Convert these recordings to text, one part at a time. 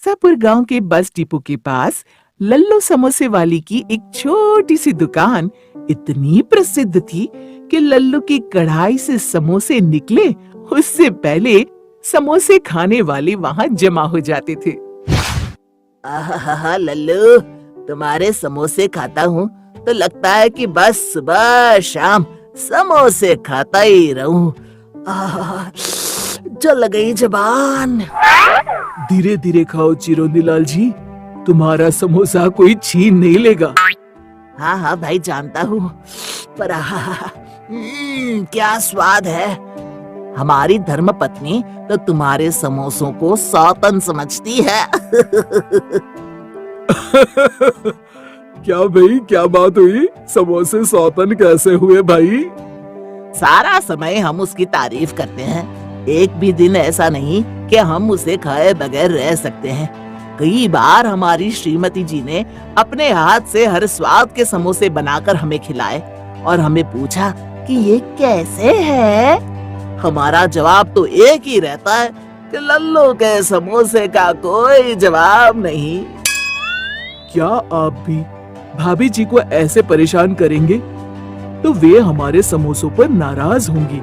नरसापुर गांव के bus depot के पास लल्लू समोसे वाली की एक छोटी सी दुकान इतनी प्रसिद्ध थी कि लल्लू की कढ़ाई से समोसे निकले उससे पहले समोसे खाने वाले वहां जमा हो जाते थे। आहा लल्लू, तुम्हारे समोसे खाता हूँ तो लगता है कि बस सुबह शाम समोसे खाता ही रहूं। जल गई जबान। धीरे धीरे खाओ चिरौंदी लाल जी, तुम्हारा समोसा कोई छीन नहीं लेगा। हाँ हाँ भाई, जानता हूँ, पर क्या स्वाद है। हमारी धर्म पत्नी तो तुम्हारे समोसों को सौतन समझती है। क्या भाई, क्या बात हुई? समोसे सौतन कैसे हुए भाई? सारा समय हम उसकी तारीफ करते हैं, एक भी दिन ऐसा नहीं कि हम उसे खाए बगैर रह सकते हैं। कई बार हमारी श्रीमती जी ने अपने हाथ से हर स्वाद के समोसे बनाकर हमें खिलाए और हमें पूछा कि ये कैसे है। हमारा जवाब तो एक ही रहता है कि लल्लू के समोसे का कोई जवाब नहीं। क्या आप भी भाभी जी को ऐसे परेशान करेंगे तो वे हमारे समोसों पर नाराज होंगी।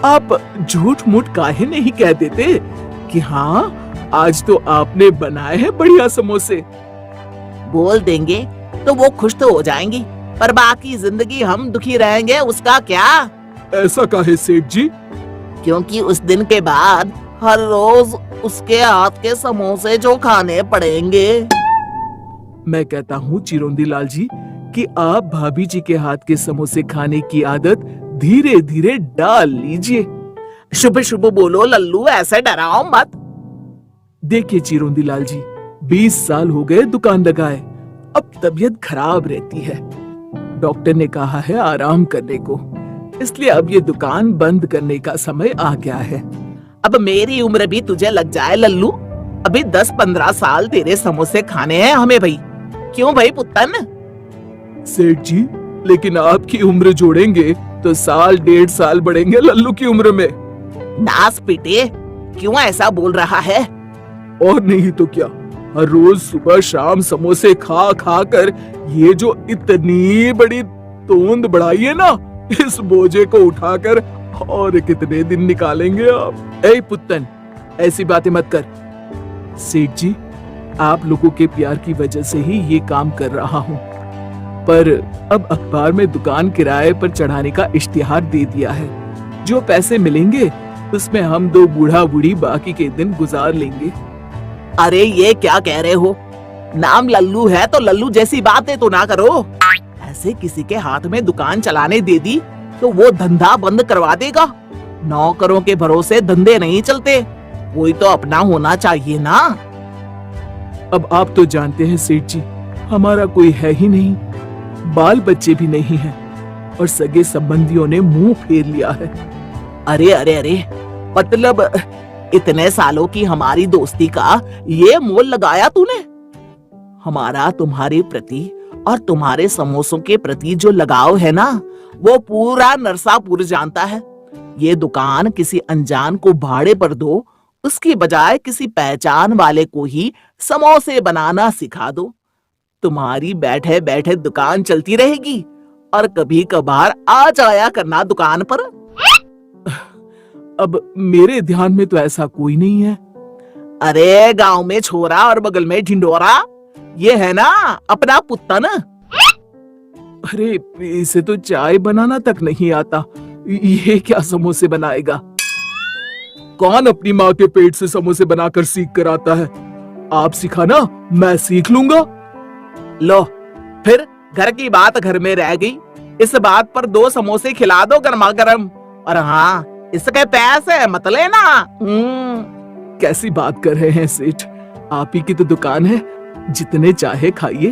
आप झूठ मूठ काहे नहीं कह देते कि हाँ, आज तो आपने बनाए हैं बढ़िया समोसे। बोल देंगे तो वो खुश तो हो जाएंगी, पर बाकी जिंदगी हम दुखी रहेंगे, उसका क्या? ऐसा काहे सेठ जी? क्योंकि उस दिन के बाद हर रोज उसके हाथ के समोसे जो खाने पड़ेंगे। मैं कहता हूँ चिरौंदी लाल जी कि आप भाभी जी के हाथ के समोसे खाने की आदत धीरे धीरे डाल लीजिए। शुभ शुभ बोलो लल्लू, ऐसे डराओ मत। देखिए चिरौंदी लाल जी, 20 साल हो गए दुकान लगाए, अब तबीयत खराब रहती है। डॉक्टर ने कहा है आराम करने को, इसलिए अब ये दुकान बंद करने का समय आ गया है। अब मेरी उम्र भी तुझे लग जाए लल्लू, अभी 10-15 साल तेरे समोसे खाने हैं हमें भाई। क्यों भाई पुत्तन? सेठ जी, लेकिन आपकी उम्र जोड़ेंगे तो साल 1.5 साल बढ़ेंगे लल्लू की उम्र में। नास पीटे, क्यों ऐसा बोल रहा है? और नहीं तो क्या, हर रोज सुबह शाम समोसे खा खा कर ये जो इतनी बड़ी तोंद बढ़ाई है ना, इस बोझे को उठाकर और कितने दिन निकालेंगे आप? ऐ पुत्तन, ऐसी बातें मत कर। सेठ जी, आप लोगों के प्यार की वजह से ही ये काम कर रहा हूँ, पर अब अखबार में दुकान किराए पर चढ़ाने का इश्तिहार दे दिया है। जो पैसे मिलेंगे उसमें हम 2 बूढ़ा बूढ़ी बाकी के दिन गुजार लेंगे। अरे ये क्या कह रहे हो? नाम लल्लू है तो लल्लू जैसी बातें तो ना करो। ऐसे किसी के हाथ में दुकान चलाने दे दी तो वो धंधा बंद करवा देगा। नौकरों के भरोसे धंधे नहीं चलते, कोई तो अपना होना चाहिए ना। अब आप तो जानते हैं सेठ जी, हमारा कोई है ही नहीं, बाल बच्चे भी नहीं हैं और सगे संबंधियों ने मुंह फेर लिया है। अरे अरे अरे, मतलब इतने सालों की हमारी दोस्ती का ये मोल लगाया तूने? हमारा तुम्हारे प्रति और तुम्हारे समोसों के प्रति जो लगाव है ना, वो पूरा नरसापुर जानता है। ये दुकान किसी अनजान को भाड़े पर दो, उसकी बजाय किसी पहचान वाले को ही समोसे बनाना सिखा दो। तुम्हारी बैठे बैठे दुकान चलती रहेगी और कभी कभार आ जाया करना दुकान पर। अब मेरे ध्यान में तो ऐसा कोई नहीं है। अरे गांव में छोरा और बगल में ढिंडोरा, ये है ना अपना पुत्तन। अरे इसे तो चाय बनाना तक नहीं आता, ये क्या समोसे बनाएगा? कौन अपनी माँ के पेट से समोसे बनाकर सीख कर आता है? आप सिखाना, मैं सीख लूंगा। लो, फिर घर की बात घर में रह गई। इस बात पर 2 समोसे खिला दो गर्मा गर्म, और हाँ, इसके पैसे मत लेना। कैसी बात कर रहे हैं सेठ, आप ही की तो दुकान है, जितने चाहे खाइए।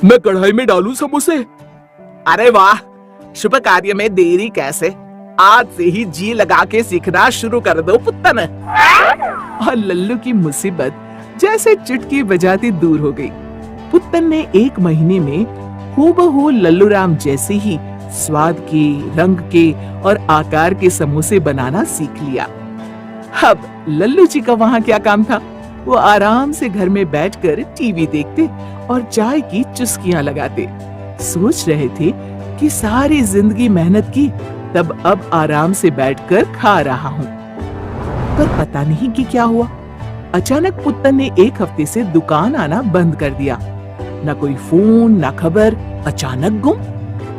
मैं कढ़ाई में डालूं समोसे? अरे वाह, शुभ कार्य में देरी कैसे, आज से ही जी लगा के सीखना शुरू कर दो पुत्तन। और लल्लू की मुसीबत जैसे चुटकी बजाती दूर हो गई। पुत्तन ने 1 महीने में हूबहू लल्लू राम जैसे ही स्वाद के, रंग के और आकार के समोसे बनाना सीख लिया। अब लल्लू जी का वहाँ क्या काम था? वो आराम से घर में बैठकर टीवी देखते और चाय की चुस्कियां लगाते। सोच रहे थे कि सारी जिंदगी मेहनत की, तब अब आराम से बैठकर खा रहा हूँ। पर पता नहीं कि क्या हुआ, अचानक पुत्तन ने एक हफ्ते से दुकान आना बंद कर दिया। न कोई फोन न खबर, अचानक गुम।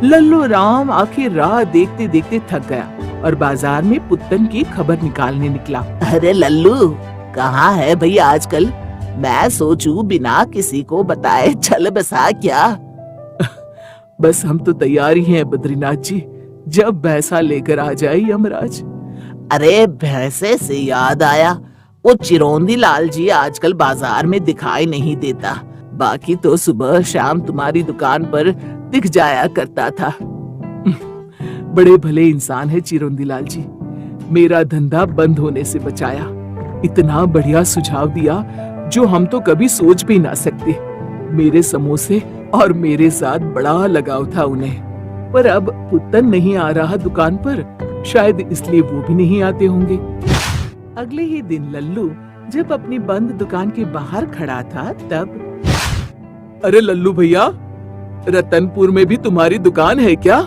लल्लू राम आखिर राह देखते देखते थक गया और बाजार में पुत्तन की खबर निकालने निकला। अरे लल्लू, कहाँ है भैया आजकल? मैं सोचूं बिना किसी को बताए चल बसा क्या? बस हम तो तैयार ही हैं बद्रीनाथ जी, जब भैंसा लेकर आ जाए यमराज। अरे भैंसे से याद आया, वो चिरौंदी लाल जी आजकल बाजार में दिखाई नहीं देता। बाकी तो सुबह शाम तुम्हारी दुकान पर दिख जाया करता था। बड़े भले इंसान है चिरौंदी लाल जी, मेरा धंधा बंद होने से बचाया। इतना बढ़िया सुझाव दिया जो हम तो कभी सोच भी ना सकते। मेरे समोसे और मेरे साथ बड़ा लगाव था उन्हें। पर अब पुत्तन नहीं आ रहा दुकान पर, शायद इसलिए वो भी नहीं आते होंगे। अगले ही दिन लल्लू जब अपनी बंद दुकान के बाहर खड़ा था तब, अरे लल्लू भैया, रतनपुर में भी तुम्हारी दुकान है क्या?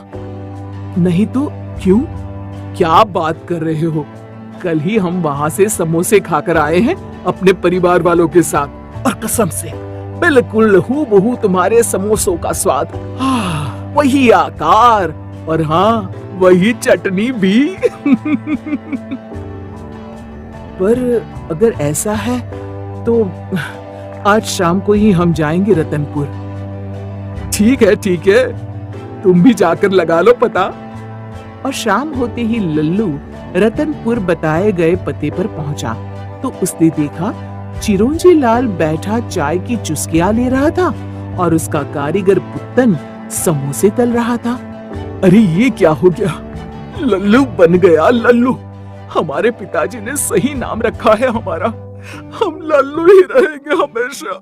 नहीं तो क्यों? क्या बात कर रहे हो? कल ही हम वहाँ से समोसे खाकर आए हैं अपने परिवार वालों के साथ, और कसम से बिल्कुल हूबहू तुम्हारे समोसों का स्वाद। वही आकार और हाँ, वही चटनी भी। पर अगर ऐसा है तो आज शाम को ही हम जाएंगे रतनपुर। ठीक है, तुम भी जाकर लगा लो पता। और शाम होते ही लल्लू रतनपुर बताए गए पते पर पहुंचा तो उसने देखा चिरौंजी लाल बैठा चाय की चुस्कियां ले रहा था और उसका कारीगर पुत्तन समोसे तल रहा था। अरे ये क्या हो गया? लल्लू बन गया लल्लू। हमारे पिताजी ने सही नाम रखा है हमारा। हम लल्लू ही रहेंगे हमेशा।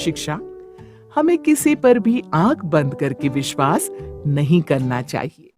शिक्षा, हमें किसी पर भी आंख बंद करके विश्वास नहीं करना चाहिए।